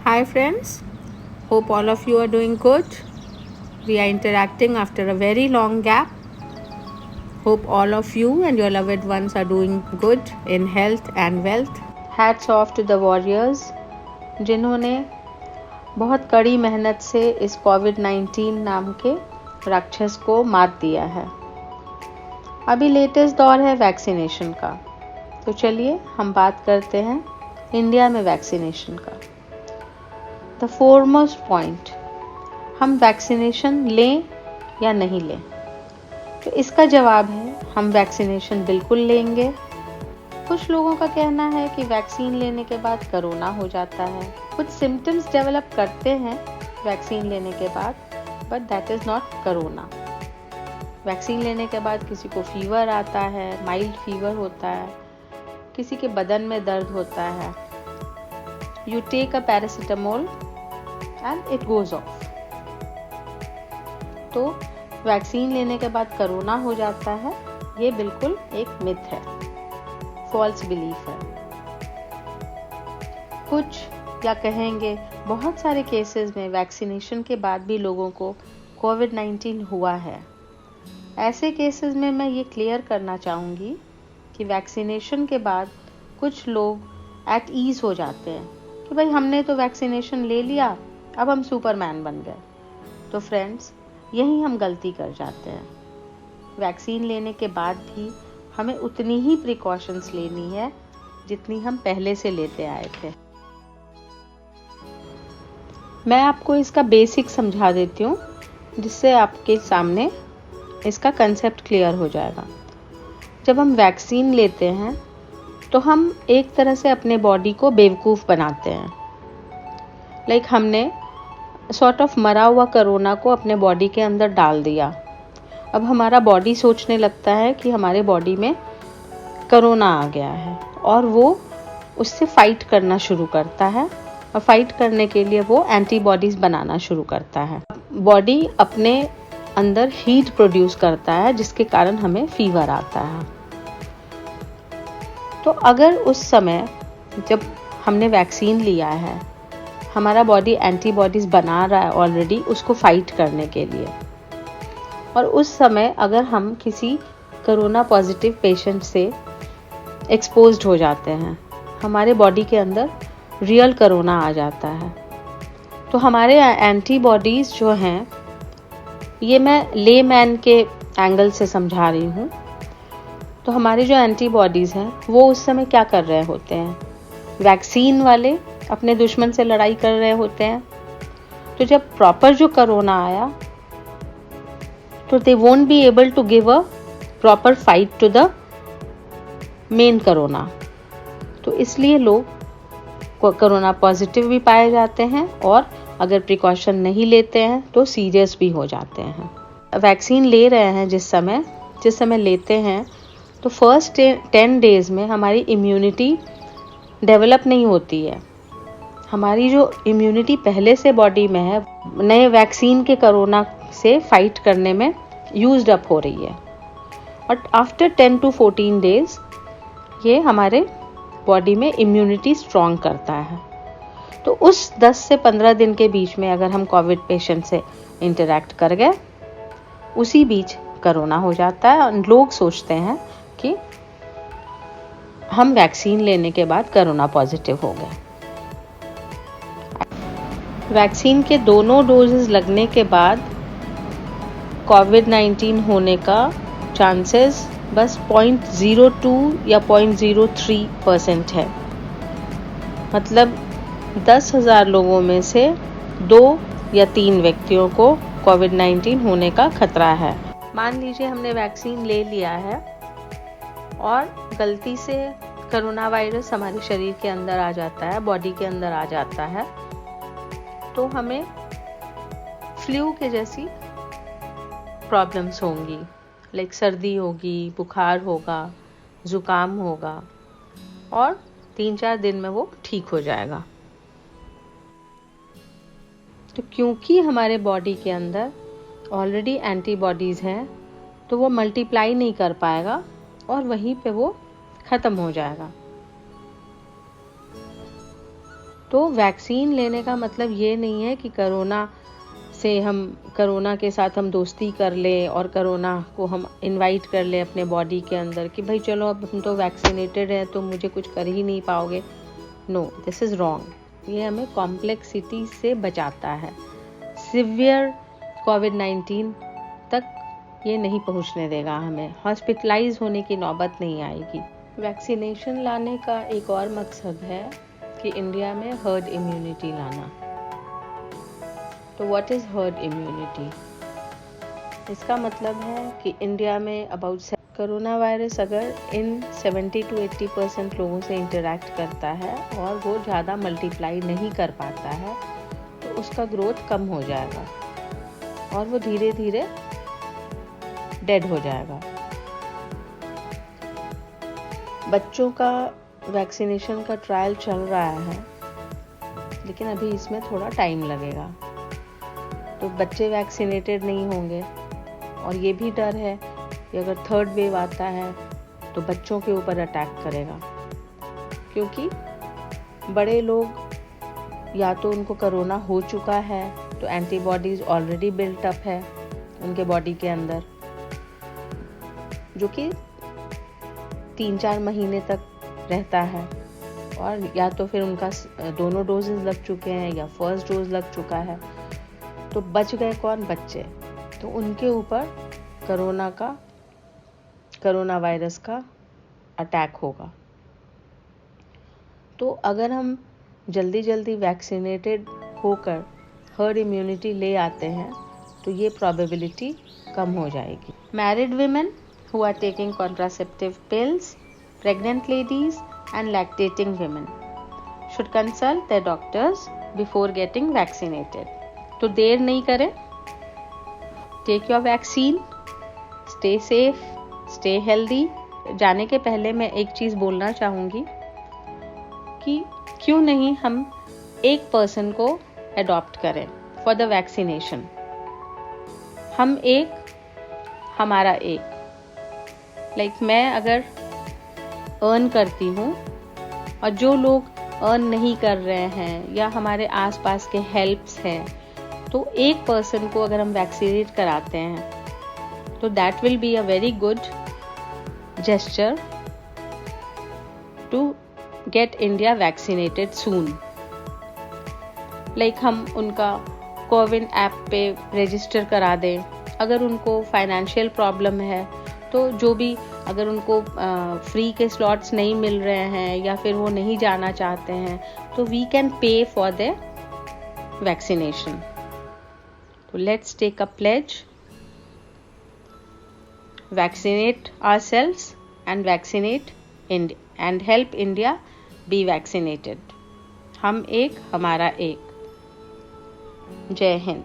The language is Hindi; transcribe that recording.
Hi friends, hope all of you are doing good. We are interacting after a very long gap. Hope all of you and your loved ones are doing good in health and wealth. Hats off to the warriors जिन्होंने बहुत कड़ी मेहनत से इस कोविड-19 नाम के राक्षस को मात दिया है। अभी लेटेस्ट दौर है वैक्सीनेशन का, तो चलिए हम बात करते हैं इंडिया में वैक्सीनेशन का। द फोरमोस्ट पॉइंट, हम वैक्सीनेशन लें या नहीं लें? तो इसका जवाब है हम वैक्सीनेशन बिल्कुल लेंगे। कुछ लोगों का कहना है कि वैक्सीन लेने के बाद कोरोना हो जाता है, कुछ सिम्टम्स डेवलप करते हैं वैक्सीन लेने के बाद, but that is not corona. Vaccine लेने के बाद किसी को फीवर आता है, माइल्ड फीवर होता है, किसी के बदन में दर्द होता है। You take a paracetamol and it goes off. तो वैक्सीन लेने के बाद कोरोना हो जाता है, ये बिल्कुल एक मिथ है, फॉल्स बिलीफ है। कुछ या कहेंगे बहुत सारे केसेस में वैक्सीनेशन के बाद भी लोगों को कोविड-19 हुआ है। ऐसे केसेस में मैं ये क्लियर करना चाहूँगी कि वैक्सीनेशन के बाद कुछ लोग एट ईज हो जाते हैं कि भाई हमने तो वैक्सीनेशन ले लिया, अब हम सुपरमैन बन गए। तो फ्रेंड्स, यही हम गलती कर जाते हैं। वैक्सीन लेने के बाद भी हमें उतनी ही प्रिकॉशंस लेनी है जितनी हम पहले से लेते आए थे। मैं आपको इसका बेसिक समझा देती हूँ, जिससे आपके सामने इसका कंसेप्ट क्लियर हो जाएगा। जब हम वैक्सीन लेते हैं तो हम एक तरह से अपने बॉडी को बेवकूफ़ बनाते हैं। लाइक हमने सॉर्ट ऑफ मरा हुआ कोरोना को अपने बॉडी के अंदर डाल दिया। अब हमारा बॉडी सोचने लगता है कि हमारे बॉडी में कोरोना आ गया है और वो उससे फाइट करना शुरू करता है, और फाइट करने के लिए वो एंटीबॉडीज़ बनाना शुरू करता है। बॉडी अपने अंदर हीट प्रोड्यूस करता है, जिसके कारण हमें फीवर आता है। तो अगर उस समय जब हमने वैक्सीन लिया है, हमारा बॉडी एंटीबॉडीज़ बना रहा है ऑलरेडी उसको फाइट करने के लिए, और उस समय अगर हम किसी कोरोना पॉजिटिव पेशेंट से एक्सपोज्ड हो जाते हैं, हमारे बॉडी के अंदर रियल कोरोना आ जाता है, तो हमारे एंटीबॉडीज़ जो हैं, ये मैं लेमैन के एंगल से समझा रही हूँ, तो हमारे जो एंटीबॉडीज़ हैं वो उस समय क्या कर रहे होते हैं? वैक्सीन वाले अपने दुश्मन से लड़ाई कर रहे होते हैं। तो जब प्रॉपर जो कोरोना आया, तो they won't be able to give a proper fight to the main corona. तो इसलिए लोग कोरोना पॉजिटिव भी पाए जाते हैं, और अगर प्रिकॉशन नहीं लेते हैं तो सीरियस भी हो जाते हैं। वैक्सीन ले रहे हैं जिस समय लेते हैं, तो फर्स्ट 10 डेज में हमारी इम्यूनिटी डेवलप नहीं होती है। हमारी जो इम्यूनिटी पहले से बॉडी में है, नए वैक्सीन के कोरोना से फाइट करने में यूज्ड अप हो रही है, और आफ्टर 10 to 14 डेज ये हमारे बॉडी में इम्यूनिटी स्ट्रॉन्ग करता है। तो उस 10 से 15 दिन के बीच में अगर हम कोविड पेशेंट से इंटरैक्ट कर गए, उसी बीच कोरोना हो जाता है, और लोग सोचते हैं कि हम वैक्सीन लेने के बाद कोरोना पॉजिटिव हो गए। वैक्सीन के दोनों डोजेस लगने के बाद कोविड-19 होने का चांसेस बस 0.02 या 0.03% है। मतलब 10,000 लोगों में से 2 या 3 व्यक्तियों को कोविड-19 होने का खतरा है। मान लीजिए हमने वैक्सीन ले लिया है और गलती से कोरोना वायरस हमारे शरीर के अंदर आ जाता है, बॉडी के अंदर आ जाता है, तो हमें फ्लू के जैसी प्रॉब्लम्स होंगी। लाइक सर्दी होगी, बुखार होगा, ज़ुकाम होगा, और 3-4 दिन में वो ठीक हो जाएगा। तो क्योंकि हमारे बॉडी के अंदर ऑलरेडी एंटीबॉडीज़ हैं, तो वो मल्टीप्लाई नहीं कर पाएगा और वहीं पे वो ख़त्म हो जाएगा। तो वैक्सीन लेने का मतलब ये नहीं है कि कोरोना के साथ हम दोस्ती कर ले और कोरोना को हम इनवाइट कर ले अपने बॉडी के अंदर कि भाई चलो अब हम तो वैक्सीनेटेड हैं तो मुझे कुछ कर ही नहीं पाओगे। No, this is wrong. ये हमें कॉम्प्लेक्सिटी से बचाता है। सिवियर कोविड-19 तक ये नहीं पहुंचने देगा, हमें हॉस्पिटलाइज होने की नौबत नहीं आएगी। वैक्सीनेशन लाने का एक और मकसद है कि इंडिया में हर्ड इम्यूनिटी लाना। तो व्हाट इज़ हर्ड इम्यूनिटी? इसका मतलब है कि इंडिया में कोरोना वायरस अगर इन 70 to 80% लोगों से इंटरैक्ट करता है और वो ज़्यादा मल्टीप्लाई नहीं कर पाता है तो उसका ग्रोथ कम हो जाएगा और वो धीरे धीरे डेड हो जाएगा। बच्चों का वैक्सीनेशन का ट्रायल चल रहा है, लेकिन अभी इसमें थोड़ा टाइम लगेगा। तो बच्चे वैक्सीनेटेड नहीं होंगे और ये भी डर है कि अगर थर्ड वेव आता है तो बच्चों के ऊपर अटैक करेगा, क्योंकि बड़े लोग या तो उनको कोरोना हो चुका है तो एंटीबॉडीज ऑलरेडी बिल्ट अप है उनके बॉडी के अंदर, जो कि 3-4 महीने तक रहता है, और या तो फिर उनका दोनों डोजेस लग चुके हैं या फर्स्ट डोज लग चुका है। तो बच गए कौन? बच्चे। तो उनके ऊपर कोरोना वायरस का अटैक होगा। तो अगर हम जल्दी जल्दी वैक्सीनेटेड होकर हर्ड इम्यूनिटी ले आते हैं तो ये प्रोबेबिलिटी कम हो जाएगी। Married women who are taking contraceptive pills, pregnant ladies and lactating women should consult their doctors before getting vaccinated. तो देर नहीं करें, take your vaccine, stay safe, stay healthy। जाने के पहले मैं एक चीज़ बोलना चाहूँगी कि क्यों नहीं हम एक पर्सन को अडॉप्ट करें फॉर द वैक्सीनेशन। हम एक, हमारा एक। मैं अगर अर्न करती हूँ और जो लोग अर्न नहीं कर रहे हैं या हमारे आसपास के हेल्प्स हैं, तो एक पर्सन को अगर हम वैक्सीनेट कराते हैं तो that will be a very good gesture to get India vaccinated soon. हम उनका कोविन ऐप पे रजिस्टर करा दें। अगर उनको फाइनेंशियल प्रॉब्लम है तो जो भी, अगर उनको फ्री के स्लॉट्स नहीं मिल रहे हैं या फिर वो नहीं जाना चाहते हैं, तो we can pay for the vaccination. तो let's take a pledge, vaccinate ourselves and vaccinate and help India be vaccinated. हम एक, हमारा एक। जय हिंद।